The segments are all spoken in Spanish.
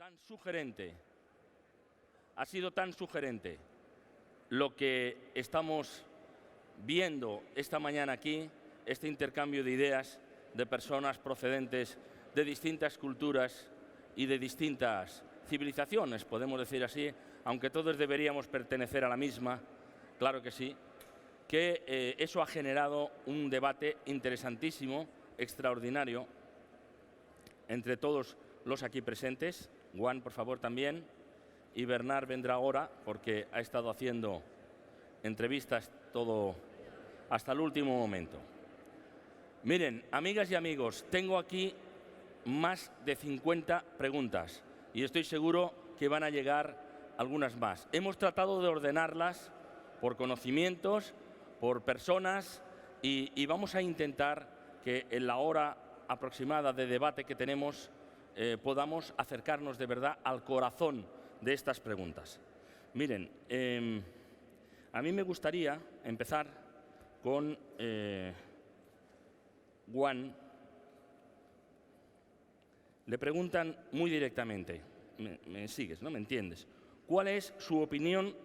tan sugerente, ha sido tan sugerente lo que estamos viendo esta mañana aquí, este intercambio de ideas de personas procedentes de distintas culturas y de distintas civilizaciones, podemos decir así, aunque todos deberíamos pertenecer a la misma, claro que sí, que eso ha generado un debate interesantísimo, extraordinario, entre todos los aquí presentes. Juan, por favor, también. Y Bernard vendrá ahora porque ha estado haciendo entrevistas todo hasta el último momento. Miren, amigas y amigos, tengo aquí más de 50 preguntas y estoy seguro que van a llegar algunas más. Hemos tratado de ordenarlas por conocimientos, por personas y vamos a intentar que en la hora aproximada de debate que tenemos podamos acercarnos de verdad al corazón de estas preguntas. Miren, a mí me gustaría empezar con Juan. Le preguntan muy directamente, me sigues, ¿no? ¿Me entiendes? ¿Cuál es su opinión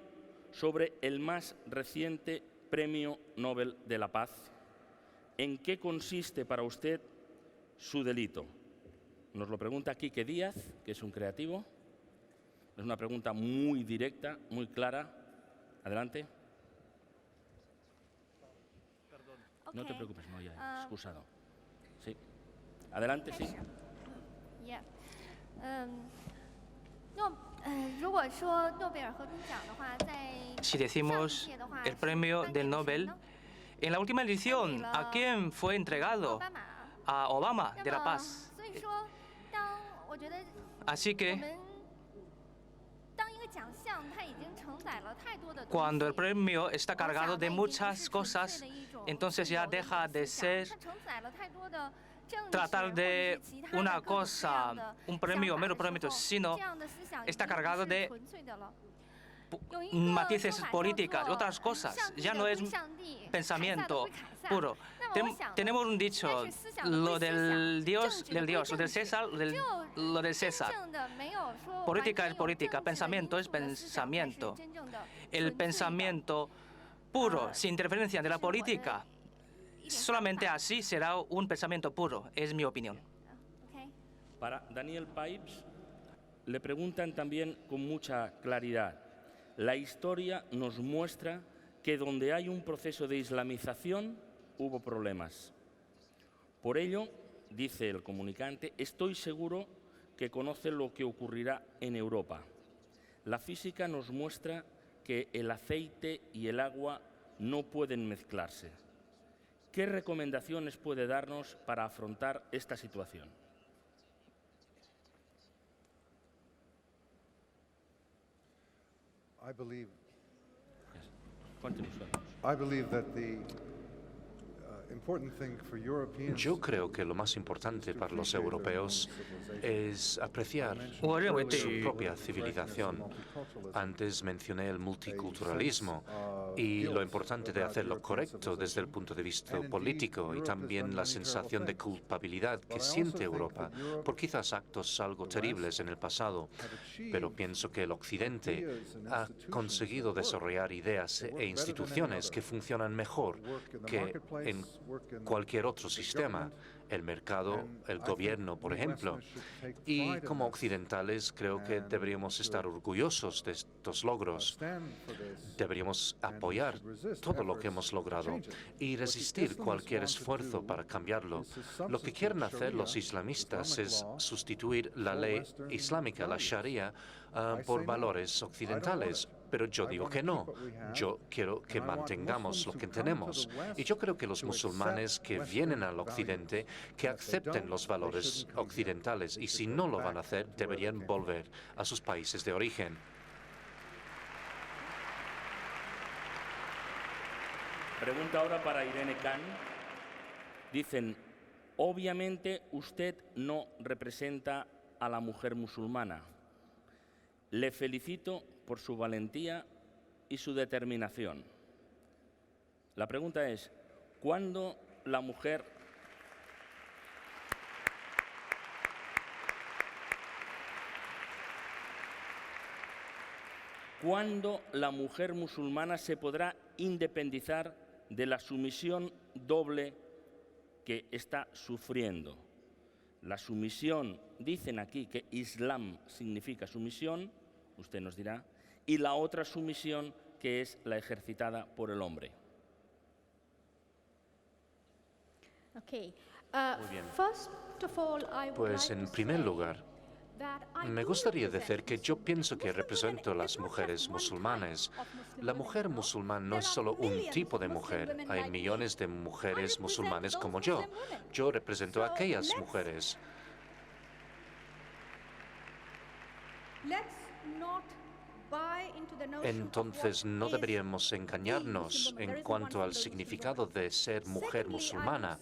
sobre el más reciente Premio Nobel de la Paz? ¿En qué consiste para usted su delito? Nos lo pregunta Quique Díaz, que es un creativo. Es una pregunta muy directa, muy clara. Adelante. Okay. No te preocupes, no, ya, excusado. Sí. Adelante, sí. Yeah. Si decimos el premio del Nobel, en la última edición, ¿a quién fue entregado? A Obama, de la Paz. Así que, cuando el premio está cargado de muchas cosas, entonces ya deja de ser tratar de una cosa, un premio, mero premio, sino está cargado de matices políticas, otras cosas. Ya no es pensamiento puro. Tenemos un dicho, lo del Dios, lo del César, lo del César. Política es política, pensamiento es pensamiento. El pensamiento puro, sin interferencia de la política, solamente así será un pensamiento puro, es mi opinión. Para Daniel Pipes, le preguntan también con mucha claridad. La historia nos muestra que donde hay un proceso de islamización hubo problemas. Por ello, dice el comunicante, estoy seguro que conoce lo que ocurrirá en Europa. La física nos muestra que el aceite y el agua no pueden mezclarse. ¿Qué recomendaciones puede darnos para afrontar esta situación? I believe that the Yo creo que lo más importante para los europeos es apreciar su propia civilización. Antes mencioné el multiculturalismo y lo importante de hacerlo correcto desde el punto de vista político y también la sensación de culpabilidad que siente Europa por quizás actos algo terribles en el pasado. Pero pienso que el Occidente ha conseguido desarrollar ideas e instituciones que funcionan mejor que en cualquier otro sistema, el mercado, el gobierno, por ejemplo. Y como occidentales creo que deberíamos estar orgullosos de estos logros. Deberíamos apoyar todo lo que hemos logrado y resistir cualquier esfuerzo para cambiarlo. Lo que quieren hacer los islamistas es sustituir la ley islámica, la Sharia, por valores occidentales. Pero yo digo que no. Yo quiero que mantengamos lo que tenemos. Y yo creo que los musulmanes que vienen al Occidente, que acepten los valores occidentales. Y si no lo van a hacer, deberían volver a sus países de origen. Pregunta ahora para Irene Khan. Dicen, obviamente usted no representa a la mujer musulmana. Le felicito por su valentía y su determinación. La pregunta es, ¿cuándo la mujer ¿Cuándo la mujer musulmana se podrá independizar de la sumisión doble que está sufriendo? La sumisión, dicen aquí que Islam significa sumisión, usted nos dirá, y la otra sumisión que es la ejercitada por el hombre. Muy bien. Pues en primer lugar, me gustaría decir que yo pienso que represento a las mujeres musulmanes. La mujer musulmana no es solo un tipo de mujer, hay millones de mujeres musulmanes como yo. Yo represento a aquellas mujeres. Entonces no deberíamos engañarnos en cuanto al significado de ser mujer musulmana.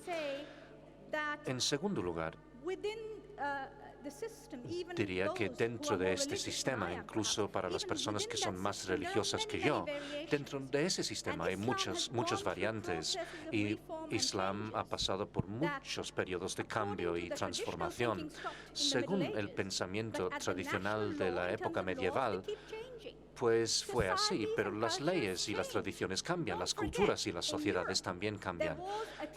En segundo lugar, diría que dentro de este sistema, incluso para las personas que son más religiosas que yo, dentro de ese sistema hay muchas variantes y Islam ha pasado por muchos periodos de cambio y transformación. Según el pensamiento tradicional de la época medieval, pues fue así, pero las leyes y las tradiciones cambian, las culturas y las sociedades también cambian.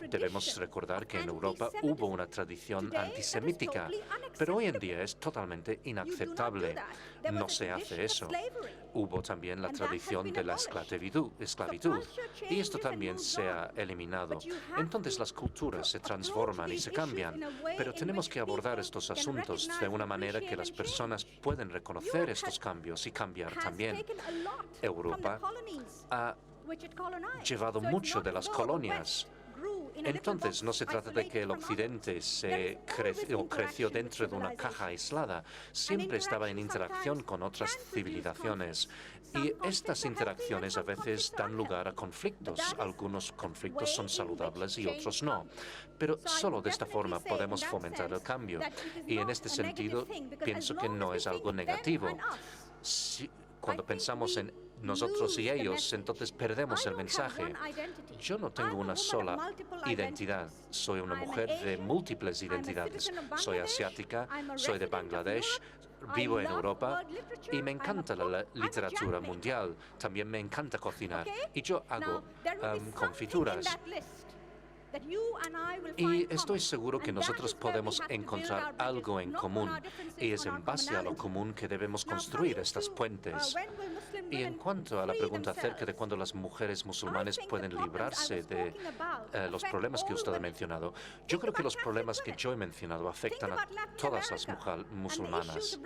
Debemos recordar que en Europa hubo una tradición antisemítica, pero hoy en día es totalmente inaceptable. No se hace eso. Hubo también la tradición de la esclavitud, y esto también se ha eliminado. Entonces las culturas se transforman y se cambian, pero tenemos que abordar estos asuntos de una manera que las personas pueden reconocer estos cambios y cambiar también. Europa ha llevado mucho de las colonias. Entonces, no se trata de que el Occidente creció dentro de una caja aislada. Siempre estaba en interacción con otras civilizaciones. Y estas interacciones a veces dan lugar a conflictos. Algunos conflictos son saludables y otros no. Pero solo de esta forma podemos fomentar el cambio. Y en este sentido, pienso que no es algo negativo. Cuando pensamos en nosotros y ellos, entonces perdemos el mensaje. Yo no tengo una sola identidad. Soy una mujer de múltiples identidades. Soy asiática, soy de Bangladesh, vivo en Europa y me encanta la literatura mundial. También me encanta cocinar y yo hago confituras. Y estoy seguro que nosotros podemos encontrar algo en común y es en base a lo común que debemos construir estas puentes. Y en cuanto a la pregunta acerca de cuándo las mujeres musulmanes pueden librarse de los problemas que usted ha mencionado, yo creo que los problemas que yo he mencionado afectan a todas las musulmanas.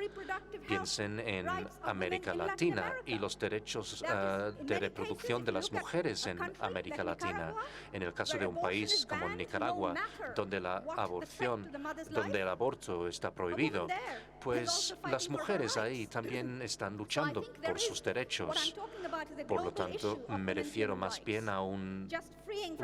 Piensen en América Latina y los derechos de reproducción de las mujeres en América Latina. En el caso de un país como Nicaragua, donde donde el aborto está prohibido, pues las mujeres ahí también están luchando por sus derechos. Por lo tanto, me refiero más bien a un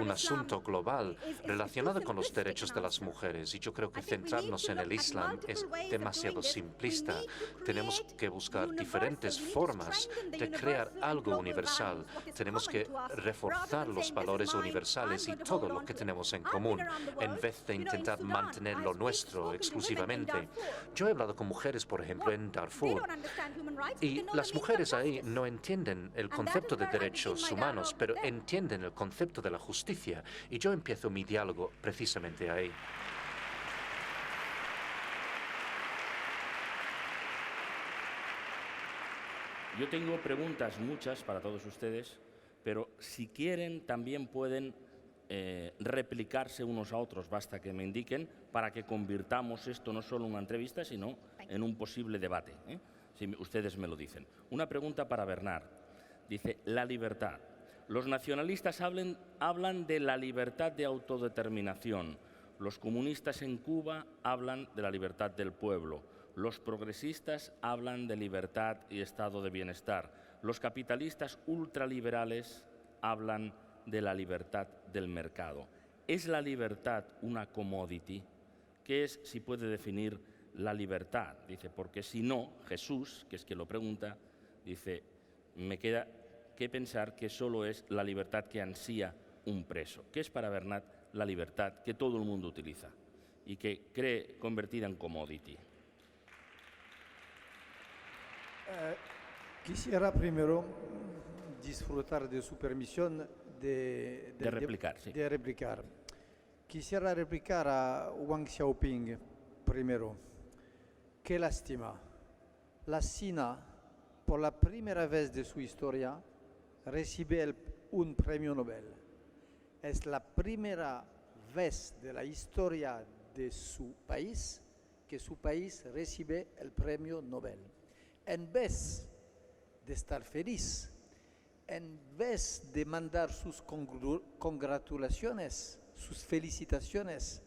asunto global relacionado con los derechos de las mujeres. Y yo creo que centrarnos en el Islam es demasiado simplista. Tenemos que buscar diferentes formas de crear algo universal. Tenemos que reforzar los valores universales y todo lo que tenemos en común, en vez de intentar mantener lo nuestro exclusivamente. Yo he hablado con mujeres, por ejemplo, en Darfur, y las mujeres ahí no entienden el concepto de derechos humanos, pero entienden el concepto de la justicia, y yo empiezo mi diálogo precisamente ahí. Yo tengo preguntas muchas para todos ustedes, pero si quieren también pueden replicarse unos a otros, basta que me indiquen para que convirtamos esto no solo en una entrevista, sino en un posible debate, si ustedes me lo dicen. Una pregunta para Bernard. Dice, la libertad. Los nacionalistas hablan de la libertad de autodeterminación. Los comunistas en Cuba hablan de la libertad del pueblo. Los progresistas hablan de libertad y estado de bienestar. Los capitalistas ultraliberales hablan de la libertad del mercado. ¿Es la libertad una commodity? ¿Qué es, si puede definir, la libertad? Dice, porque si no, Jesús, que es quien lo pregunta, dice, me queda que pensar que solo es la libertad que ansía un preso. ¿Qué es para Bernard la libertad que todo el mundo utiliza y que cree convertida en commodity? Quisiera primero disfrutar de su permisión de replicar, sí. de replicar. Quisiera replicar a Wang Xiaoping primero. Qué lástima. La China, por la primera vez de su historia, recibe un premio Nobel. Es la primera vez de la historia de su país que su país recibe el premio Nobel. En vez de estar feliz, en vez de mandar sus congratulaciones, sus felicitaciones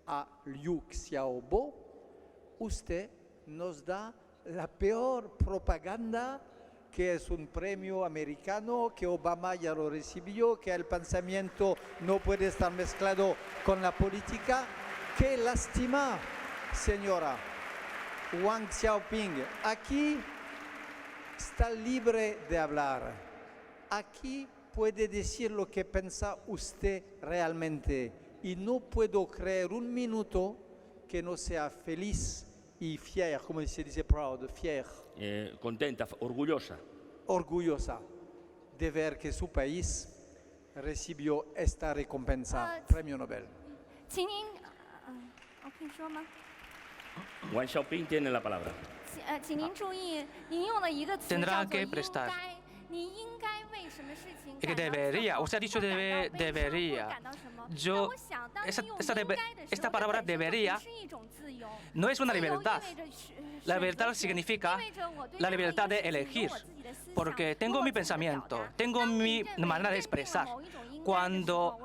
a Liu Xiaobo, usted nos da la peor propaganda, que es un premio americano, que Obama ya lo recibió, que el pensamiento no puede estar mezclado con la política. ¡Qué lástima, señora! Wang Xiaoping, aquí está libre de hablar. Aquí puede decir lo que piensa usted realmente. Y no puedo creer un minuto que no sea feliz y fier, como se dice proud, fier. Contenta, orgullosa. Orgullosa de ver que su país recibió esta recompensa, Premio Nobel. Wang Xiaoping tiene la palabra. Tendrá que prestar. Que debería, usted ha dicho debería. Esta palabra debería no es una libertad. La libertad significa la libertad de elegir, porque tengo mi pensamiento, tengo mi manera de expresar. Cuando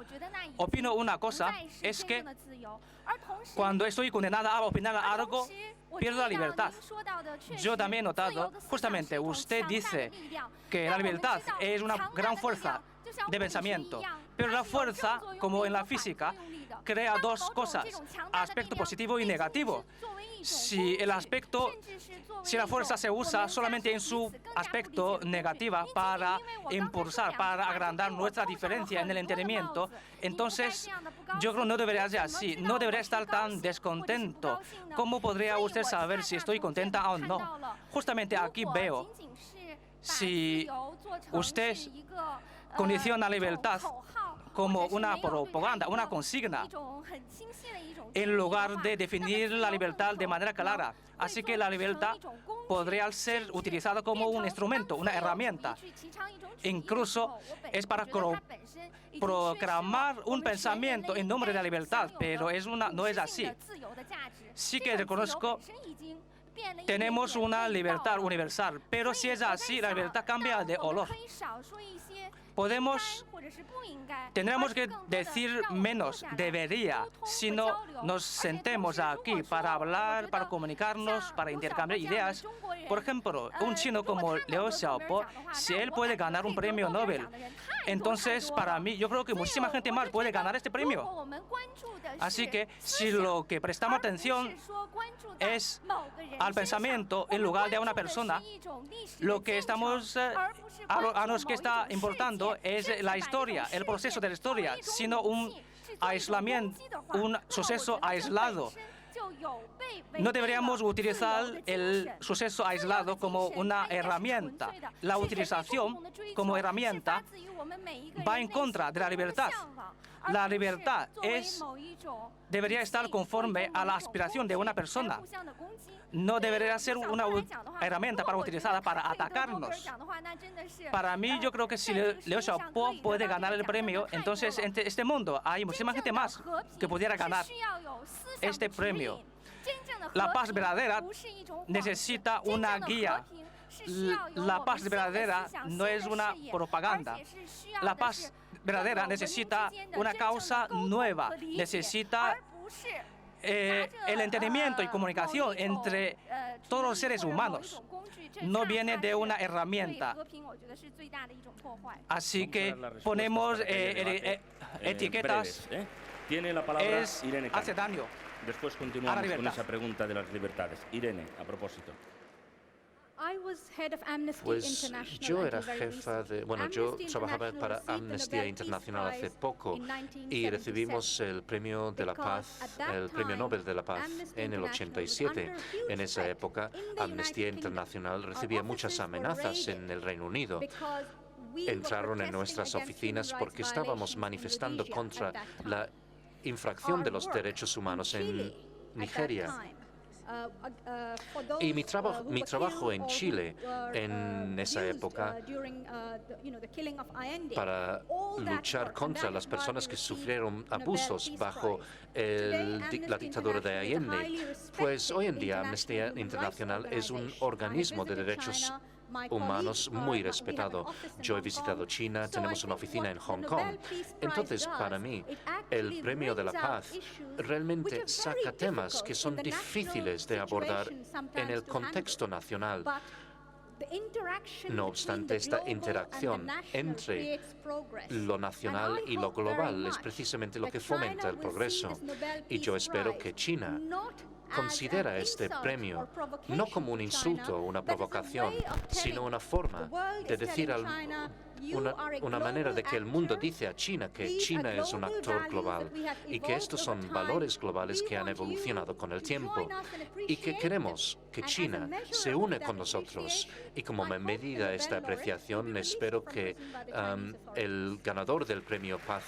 opino una cosa, es que cuando estoy condenada a opinar algo, pierdo la libertad. Yo también he notado, justamente usted dice que la libertad es una gran fuerza de pensamiento, pero la fuerza, como en la física, crea dos cosas, aspecto positivo y negativo. Si la fuerza se usa solamente en su aspecto negativo para impulsar, para agrandar nuestra diferencia en el entendimiento, entonces yo creo que no debería ser así, no debería estar tan descontento. ¿Cómo podría usted saber si estoy contenta o no? Justamente aquí veo, si usted condiciona la libertad como una propaganda, una consigna, en lugar de definir la libertad de manera clara. Así que la libertad podría ser utilizada como un instrumento, una herramienta. Incluso es para proclamar un pensamiento en nombre de la libertad, pero no es así. Sí que reconozco, tenemos una libertad universal, pero si es así, la libertad cambia de olor. Tendremos que decir menos, debería, si no nos sentemos aquí para hablar, para comunicarnos, para intercambiar ideas. Por ejemplo, un chino como Liu Xiaobo, si él puede ganar un premio Nobel, entonces para mí, yo creo que muchísima gente más puede ganar este premio. Así que si lo que prestamos atención es al pensamiento en lugar de a una persona, lo que estamos a los que está importando es la historia, el proceso de la historia, sino un aislamiento, un suceso aislado. No deberíamos utilizar el suceso aislado como una herramienta. La utilización como herramienta va en contra de la libertad. La libertad debería estar conforme a la aspiración de una persona. No debería ser una herramienta utilizada para atacarnos. Para mí, yo creo que si Liu Xiaobo puede ganar el premio, entonces en este mundo hay muchísima gente más que pudiera ganar este premio. La paz verdadera necesita una guía. La paz verdadera no es una propaganda. La paz verdadera necesita una causa nueva, necesita el entendimiento y comunicación entre todos los seres humanos. No viene de una herramienta. Así que ponemos etiquetas. Tiene la palabra Irene Cano. Hace daño. Después continuamos con esa pregunta de las libertades. Irene, a propósito. Pues yo era jefa de, bueno, yo trabajaba para Amnistía Internacional hace poco y recibimos el Premio de la Paz, el Premio Nobel de la Paz en el 87. En esa época, Amnistía Internacional recibía muchas amenazas en el Reino Unido. Entraron en nuestras oficinas porque estábamos manifestando contra la infracción de los derechos humanos en Nigeria. Y mi trabajo en Chile en esa época para luchar contra las personas que sufrieron abusos bajo la dictadura de Allende, pues hoy en día Amnistía Internacional es un organismo de derechos humanos muy respetado. Yo he visitado China, tenemos una oficina en Hong Kong. Entonces, para mí, el Premio de la Paz realmente saca temas que son difíciles de abordar en el contexto nacional. No obstante, esta interacción entre lo nacional y lo global es precisamente lo que fomenta el progreso. Y yo espero que China considera este premio no como un insulto o una provocación, sino una forma de decir una manera de que el mundo dice a China que China es un actor global y que estos son valores globales que han evolucionado con el tiempo y que queremos que China se une con nosotros. Y como medida de esta apreciación, espero que el ganador del Premio Paz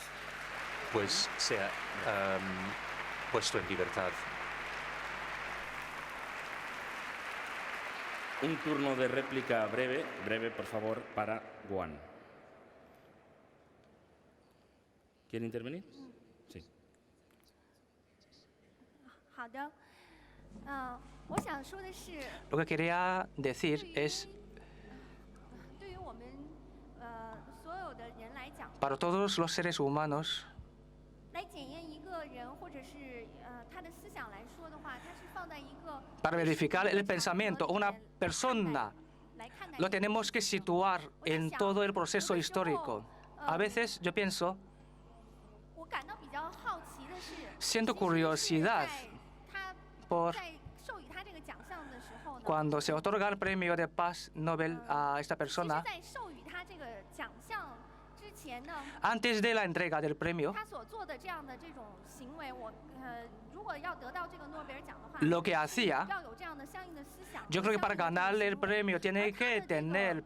pues sea puesto en libertad. Un turno de réplica breve, por favor, para Guan. ¿Quiere intervenir? Sí. Lo que quería decir es, para todos los seres humanos, para verificar el pensamiento, una persona lo tenemos que situar en todo el proceso histórico. A veces yo pienso, siento curiosidad por cuando se otorga el Premio de Paz Nobel a esta persona. Antes de la entrega del premio, lo que hacía, yo creo que para ganar el premio tiene que tener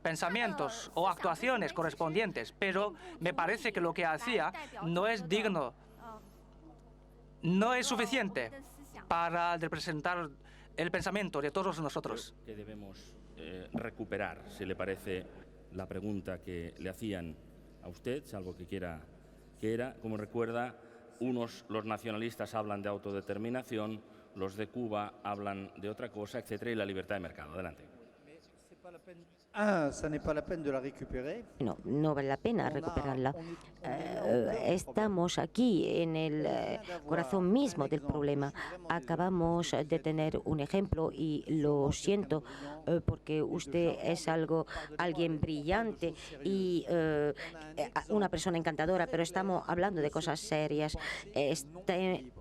pensamientos o actuaciones correspondientes, pero me parece que lo que hacía no es digno, no es suficiente para representar el pensamiento de todos nosotros. Creo que debemos recuperar, si le parece, la pregunta que le hacían a usted, salvo que quiera, que era, como recuerda, los nacionalistas hablan de autodeterminación, los de Cuba hablan de otra cosa, etcétera, y la libertad de mercado. Adelante. No, no vale la pena recuperarla. Estamos aquí en el corazón mismo del problema. Acabamos de tener un ejemplo y lo siento porque usted es alguien brillante y una persona encantadora, pero estamos hablando de cosas serias.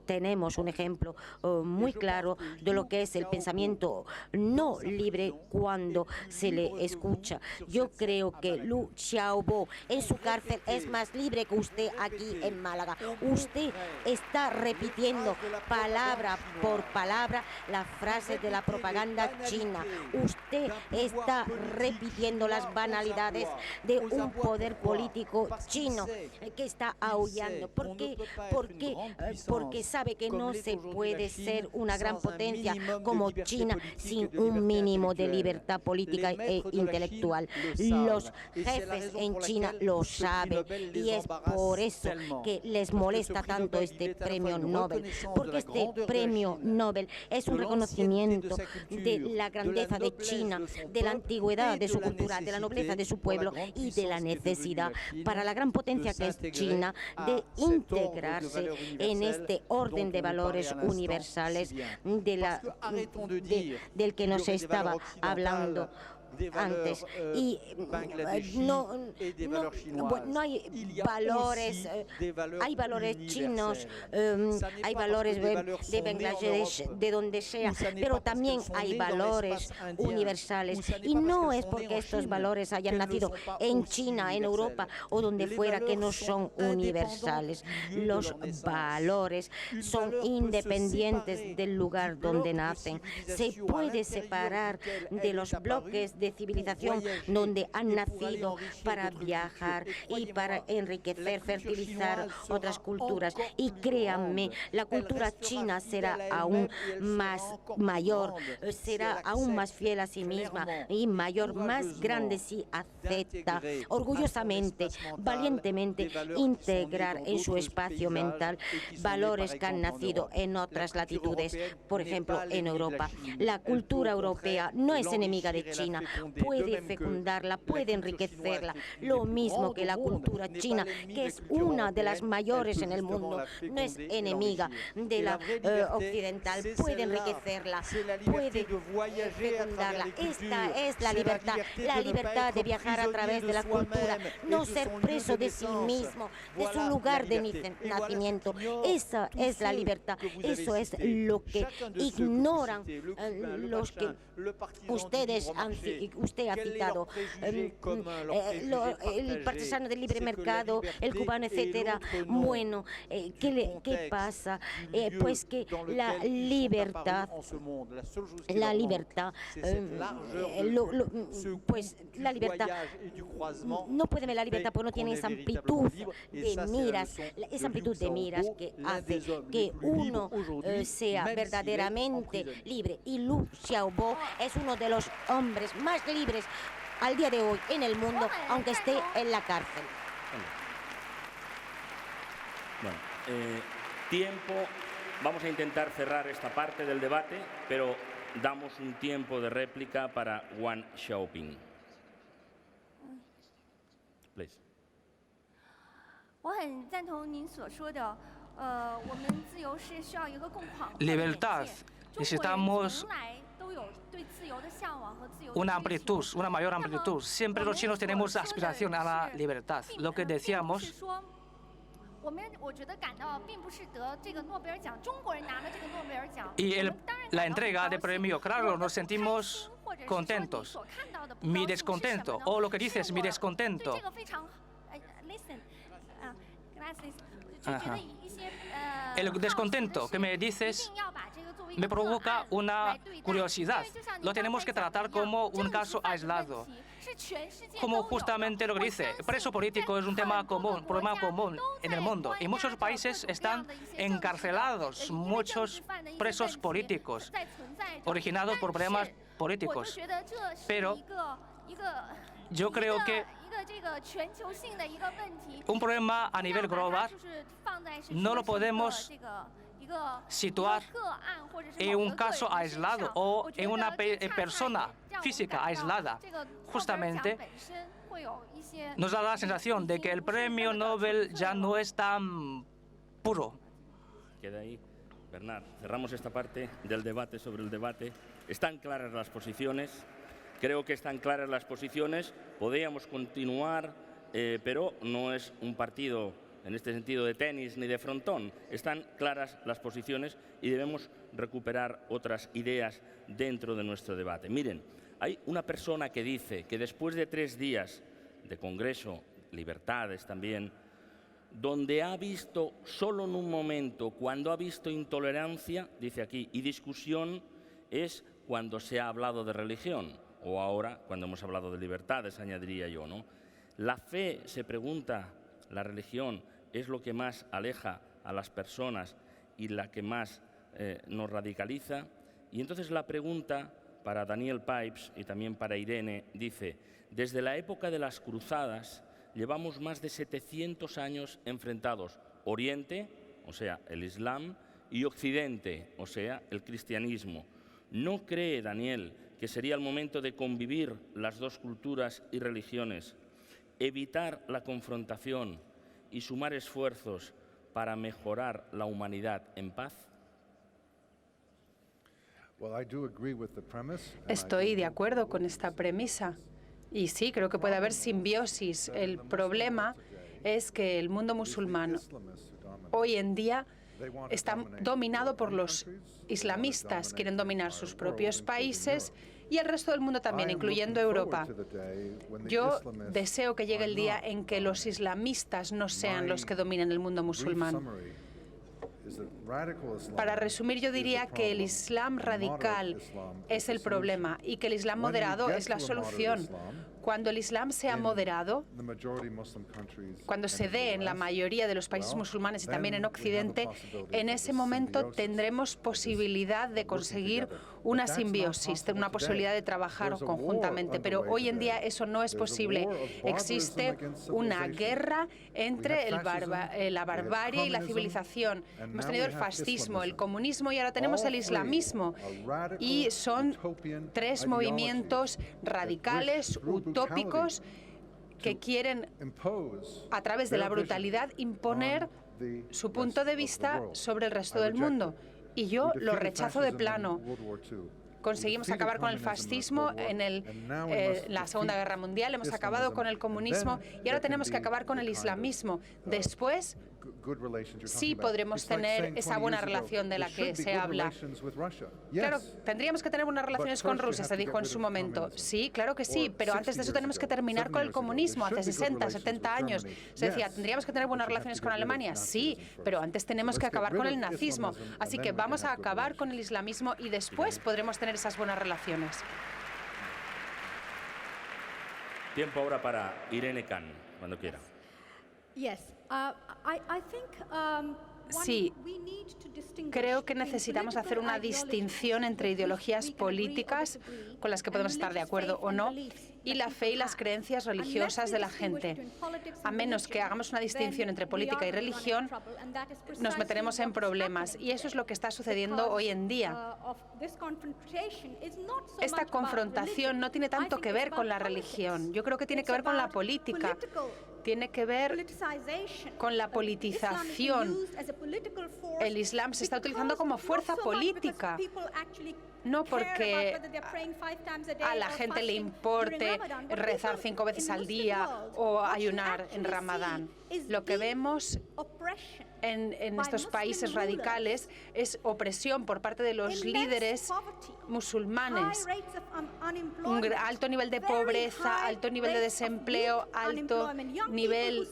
Tenemos un ejemplo muy claro de lo que es el pensamiento no libre cuando se le escucha. Yo creo que Liu Xiaobo en su cárcel es más libre que usted aquí en Málaga. Usted está repitiendo palabra por palabra la frase de la propaganda china. Usted está repitiendo las banalidades de un poder político chino que está aullando. ¿Por qué? Porque sabe que no se puede ser una gran potencia como China sin un mínimo de libertad política e intelectual. Los jefes en China lo saben y es por eso que les molesta tanto este premio Nobel, porque este premio Nobel es un reconocimiento de la grandeza de China, de la antigüedad de su cultura, de la nobleza de su pueblo y de la necesidad para la gran potencia que es China de integrarse en este orden de valores universales del que nos estaba hablando antes y no hay valores, hay valores chinos, hay valores de Bangladesh, de donde sea, pero también hay valores universales y no es porque estos valores hayan nacido en China, en Europa o donde fuera que no son universales. Los valores son independientes del lugar donde nacen. Se puede separar de los bloques de civilización donde han nacido para viajar y para enriquecer, fertilizar otras culturas. Y créanme, la cultura china será aún más mayor, será aún más fiel a sí misma y mayor, más grande si acepta orgullosamente, valientemente integrar en su espacio mental valores que han nacido en otras latitudes, por ejemplo en Europa. La cultura europea no es enemiga de China, puede fecundarla, puede enriquecerla, lo mismo que la cultura china, que es una de las mayores en el mundo, no es enemiga de la occidental, puede enriquecerla, puede fecundarla. Esta es la libertad de viajar a través de la cultura, no ser preso de sí mismo, de su lugar de nacimiento. Esa es la libertad, eso es lo que ignoran los que usted ha citado, el partisano del libre mercado, el cubano, etcétera. Bueno, ¿qué pasa? Pues que la libertad, no puede ver la libertad porque no tiene esa amplitud de miras que hace que uno sea verdaderamente libre. Y Liu Xiaobo es uno de los hombres más libres al día de hoy en el mundo, aunque esté en la cárcel. Bueno, tiempo. Vamos a intentar cerrar esta parte del debate, pero damos un tiempo de réplica para Wang Xiaoping. Please. Libertad. Necesitamos una amplitud, una mayor amplitud. Siempre los chinos tenemos aspiración a la libertad. Lo que decíamos, y la entrega de premio, claro, nos sentimos contentos. Mi descontento, o lo que dices, mi descontento. El descontento que me dices me provoca una curiosidad. Lo tenemos que tratar como un caso aislado. Como justamente lo que dice, preso político es un problema común en el mundo. Y muchos países están encarcelados, muchos presos políticos, originados por problemas políticos. Pero yo creo que un problema a nivel global no lo podemos situar en un caso aislado o en una persona física aislada. Justamente nos da la sensación de que el premio Nobel ya no es tan puro. Queda ahí. Bernard, cerramos esta parte del debate sobre el debate. Están claras las posiciones. Creo que están claras las posiciones. Podríamos continuar, pero no es un partido en este sentido de tenis ni de frontón. Están claras las posiciones y debemos recuperar otras ideas dentro de nuestro debate. Miren, hay una persona que dice que después de 3 días de congreso, libertades también, donde ha visto solo en un momento, cuando ha visto intolerancia, dice aquí, y discusión, es cuando se ha hablado de religión, o ahora cuando hemos hablado de libertades, añadiría yo, ¿no? La fe, se pregunta, la religión, es lo que más aleja a las personas y la que más nos radicaliza. Y entonces la pregunta para Daniel Pipes y también para Irene dice, desde la época de las cruzadas llevamos más de 700 años enfrentados, Oriente, o sea, el Islam, y Occidente, o sea, el cristianismo. ¿No cree, Daniel, que sería el momento de convivir las dos culturas y religiones, evitar la confrontación y sumar esfuerzos para mejorar la humanidad en paz? Estoy de acuerdo con esta premisa. Y sí, creo que puede haber simbiosis. El problema es que el mundo musulmán hoy en día está dominado por los islamistas. Quieren dominar sus propios países y el resto del mundo también, incluyendo Europa. Yo deseo que llegue el día en que los islamistas no sean los que dominen el mundo musulmán. Para resumir, yo diría que el Islam radical es el problema y que el Islam moderado es la solución. Cuando el Islam sea moderado, cuando se dé en la mayoría de los países musulmanes y también en Occidente, en ese momento tendremos posibilidad de conseguir una simbiosis, una posibilidad de trabajar conjuntamente. Pero hoy en día eso no es posible. Existe una guerra entre la barbarie y la civilización. Hemos tenido el fascismo, el comunismo y ahora tenemos el islamismo. Y son tres movimientos radicales, utópicos, que quieren, a través de la brutalidad, imponer su punto de vista sobre el resto del mundo. Y yo lo rechazo de plano. Conseguimos acabar con el fascismo en la Segunda Guerra Mundial, hemos acabado con el comunismo y ahora tenemos que acabar con el islamismo. Después, sí podremos tener esa buena relación de la que se habla. Claro, tendríamos que tener buenas relaciones con Rusia, se dijo en su momento. Sí, claro que sí, pero antes de eso tenemos que terminar con el comunismo. Hace 60, 70 años se decía, ¿tendríamos que tener buenas relaciones con Alemania? Sí, pero antes tenemos que acabar con el nazismo. Así que vamos a acabar con el islamismo y después podremos tener esas buenas relaciones. Tiempo ahora para Irene Khan, cuando quiera. Sí, creo que necesitamos hacer una distinción entre ideologías políticas con las que podemos estar de acuerdo o no y la fe y las creencias religiosas de la gente. A menos que hagamos una distinción entre política y religión, nos meteremos en problemas y eso es lo que está sucediendo hoy en día. Esta confrontación no tiene tanto que ver con la religión, yo creo que tiene que ver con la política. Tiene que ver con la politización. El Islam se está utilizando como fuerza política, no porque a la gente le importe rezar 5 veces al día o ayunar en Ramadán. Lo que vemos en estos países radicales es opresión por parte de los líderes musulmanes. Un alto nivel de pobreza, alto nivel de desempleo, alto nivel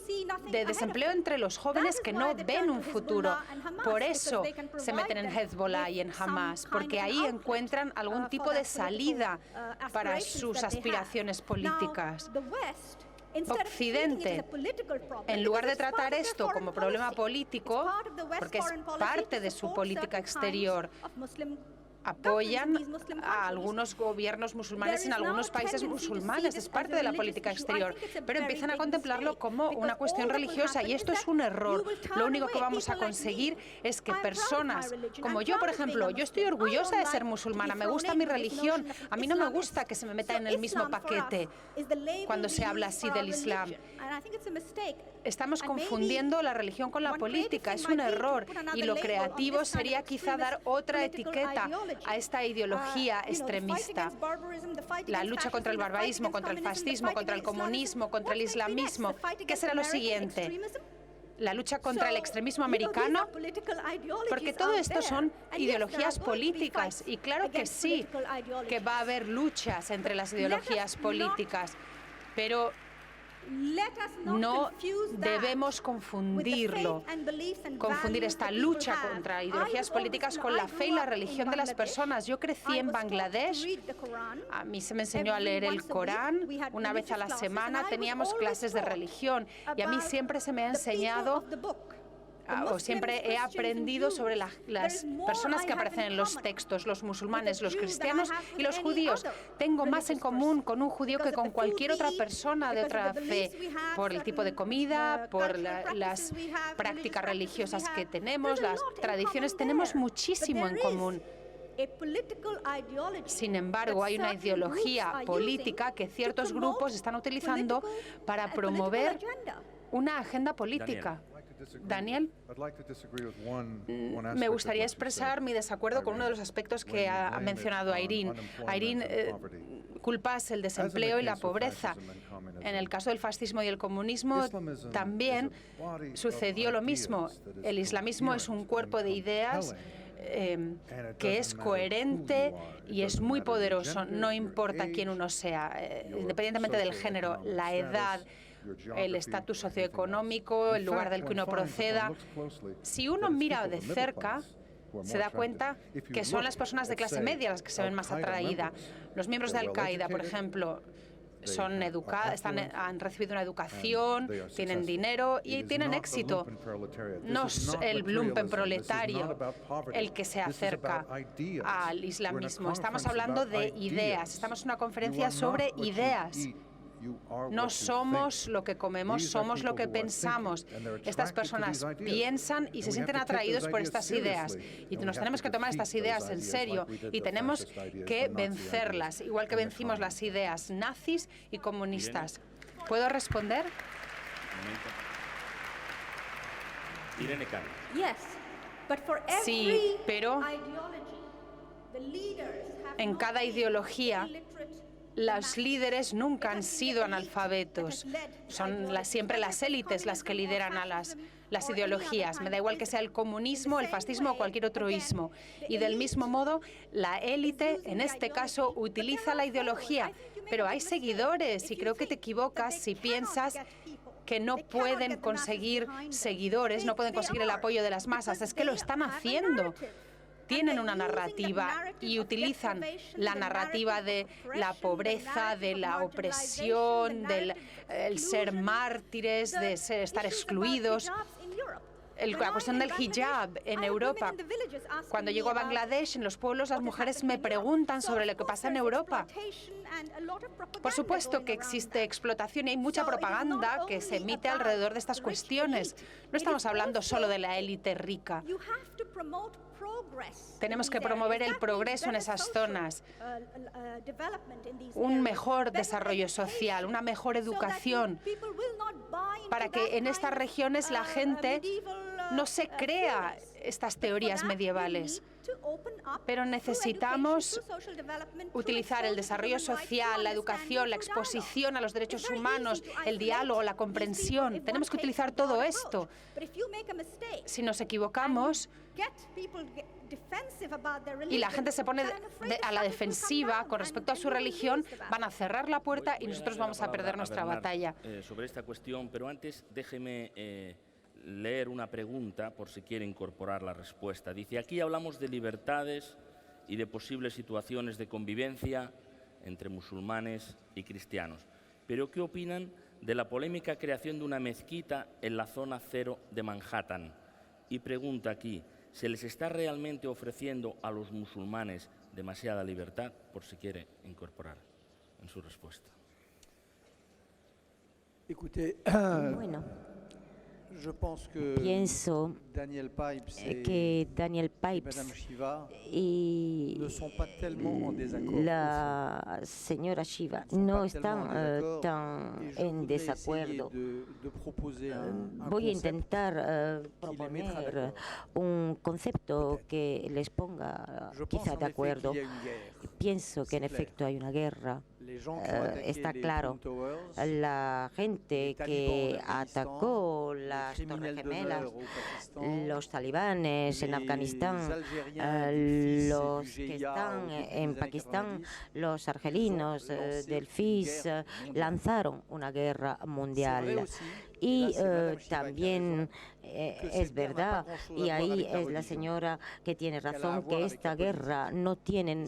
de desempleo entre los jóvenes que no ven un futuro. Por eso se meten en Hezbollah y en Hamas, porque ahí encuentran algún tipo de salida para sus aspiraciones políticas. Occidente, en lugar de tratar esto como problema político, porque es parte de su política exterior, apoyan a algunos gobiernos musulmanes en algunos países musulmanes, es parte de la política exterior, pero empiezan a contemplarlo como una cuestión religiosa y esto es un error. Lo único que vamos a conseguir es que personas como yo, por ejemplo, yo estoy orgullosa de ser musulmana, me gusta mi religión, a mí no me gusta que se me meta en el mismo paquete cuando se habla así del Islam. Estamos confundiendo la religión con la política, es un error y lo creativo sería quizá dar otra etiqueta a esta ideología extremista. La lucha contra el barbarismo, contra el fascismo, contra el comunismo, contra el islamismo. ¿Qué será lo siguiente? La lucha contra el extremismo americano, porque todo esto son ideologías políticas y claro que sí, que va a haber luchas entre las ideologías políticas, pero no debemos confundir esta lucha contra ideologías políticas con la fe y la religión de las personas. Yo crecí en Bangladesh, a mí se me enseñó a leer el Corán, una vez a la semana teníamos clases de religión y a mí siempre se me ha enseñado o siempre he aprendido sobre las personas que aparecen en los textos, los musulmanes, los cristianos y los judíos. Tengo más en común con un judío que con cualquier otra persona de otra fe, por el tipo de comida, por las prácticas religiosas que tenemos, las tradiciones, tenemos muchísimo en común. Sin embargo, hay una ideología política que ciertos grupos están utilizando para promover una agenda política. Daniel, me gustaría expresar mi desacuerdo con uno de los aspectos que ha mencionado Irene. Irene culpas el desempleo y la pobreza. En el caso del fascismo y el comunismo también sucedió lo mismo. El islamismo es un cuerpo de ideas que es coherente y es muy poderoso, no importa quién uno sea, independientemente del género, la edad, el estatus socioeconómico, el lugar del que uno proceda. Si uno mira de cerca, se da cuenta que son las personas de clase media las que se ven más atraídas. Los miembros de Al-Qaeda, por ejemplo, han recibido una educación, tienen dinero y tienen éxito. No es el lumpen proletario el que se acerca al islamismo. Estamos hablando de ideas. Estamos en una conferencia sobre ideas. No somos lo que comemos, somos lo que pensamos. Estas personas piensan y se sienten atraídos por estas ideas. Y nos tenemos que tomar estas ideas en serio y tenemos que vencerlas, igual que vencimos las ideas nazis y comunistas. ¿Puedo responder? Irene Cano. Sí, pero en cada ideología los líderes nunca han sido analfabetos. Son siempre las élites las que lideran a las ideologías. Me da igual que sea el comunismo, el fascismo o cualquier otro ismo. Y del mismo modo, la élite, en este caso, utiliza la ideología. Pero hay seguidores y creo que te equivocas si piensas que no pueden conseguir seguidores, no pueden conseguir el apoyo de las masas. Es que lo están haciendo. Tienen una narrativa y utilizan la narrativa de la pobreza, de la opresión, del ser mártires, de estar excluidos. La cuestión del hijab en Europa. Cuando llego a Bangladesh, en los pueblos, las mujeres me preguntan sobre lo que pasa en Europa. Por supuesto que existe explotación y hay mucha propaganda que se emite alrededor de estas cuestiones. No estamos hablando solo de la élite rica. Tenemos que promover el progreso en esas zonas, un mejor desarrollo social, una mejor educación, para que en estas regiones la gente no se crea estas teorías medievales. Pero necesitamos utilizar el desarrollo social, la educación, la exposición a los derechos humanos, el diálogo, la comprensión. Tenemos que utilizar todo esto. Si nos equivocamos y la gente se pone a la defensiva con respecto a su religión, van a cerrar la puerta y nosotros vamos a perder nuestra batalla. Sobre esta cuestión, pero antes déjeme leer una pregunta por si quiere incorporar la respuesta. Dice, aquí hablamos de libertades y de posibles situaciones de convivencia entre musulmanes y cristianos. Pero ¿qué opinan de la polémica creación de una mezquita en la zona cero de Manhattan? Y pregunta aquí, ¿se les está realmente ofreciendo a los musulmanes demasiada libertad? Por si quiere incorporar en su respuesta. Bueno, pienso que Daniel Pipes y la señora Shiva no están tan en desacuerdo. Voy a intentar proponer un concepto que les ponga quizá de acuerdo. Pienso que en efecto hay una guerra. Está claro, la gente que atacó las Torres Gemelas, los talibanes en Afganistán, los que están en Pakistán, los argelinos del FIS, lanzaron una guerra mundial. Y también es verdad, y ahí es la señora que tiene razón, que esta guerra no tiene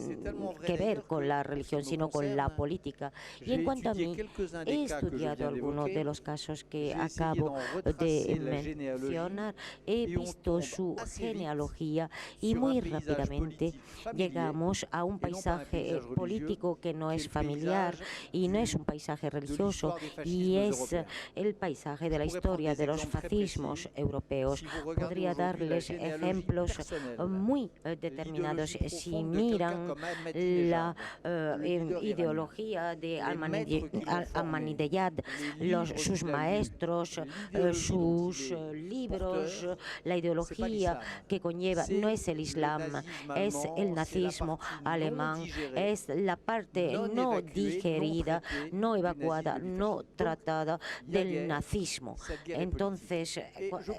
que ver con la religión, sino con la política. Y en cuanto a mí, he estudiado algunos de los casos que acabo de mencionar, he visto su genealogía y muy rápidamente llegamos a un paisaje político que no es familiar y no es un paisaje religioso, y es el paisaje aprendizaje de la historia de los fascismos europeos. Podría darles ejemplos muy determinados. Si miran la ideología de Ahmadinejad, sus maestros, sus libros, la ideología que conlleva no es el Islam, es el nazismo alemán, es la parte no digerida, no evacuada, no tratada del nazismo. Entonces,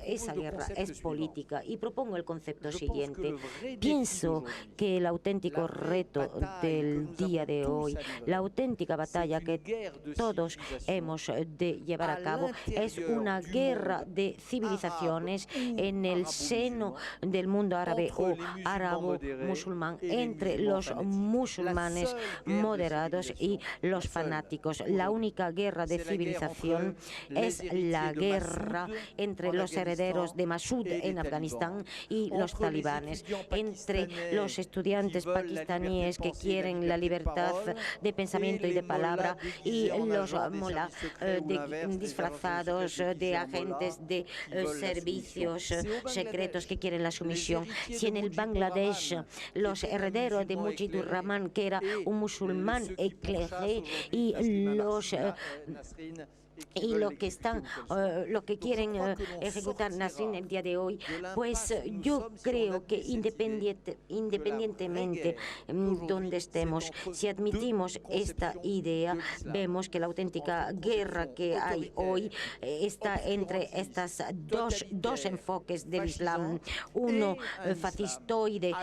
esa guerra es política y propongo el concepto siguiente. Pienso que el auténtico reto del día de hoy, la auténtica batalla que todos hemos de llevar a cabo, es una guerra de civilizaciones en el seno del mundo árabe o árabo-musulmán, entre los musulmanes moderados y los fanáticos. La única guerra de civilización es la guerra entre los herederos de Massoud en Afganistán y los talibanes, entre los estudiantes pakistaníes que quieren la libertad de pensamiento y de palabra y los mulá disfrazados de agentes de servicios secretos que quieren la sumisión. Si en el Bangladesh los herederos de Mujibur Rahman, que era un musulmán eclégé, y lo que quieren ejecutar Nasrin el día de hoy, pues yo creo que independientemente donde estemos, si admitimos esta idea, vemos que la auténtica guerra que hay hoy está entre estas dos enfoques del Islam, uno fascistoide,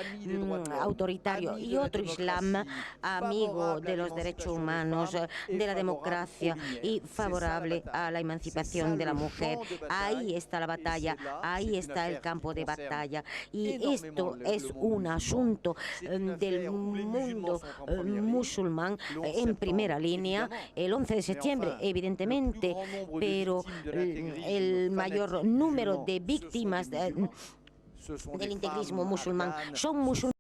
autoritario, y otro Islam amigo de los derechos humanos, de la democracia y favorable a la emancipación de la mujer. Ahí está la batalla, ahí está el campo de batalla, y esto es un asunto del mundo musulmán en primera línea. El 11 de septiembre, evidentemente, pero el mayor número de víctimas del integrismo musulmán son musulmanes.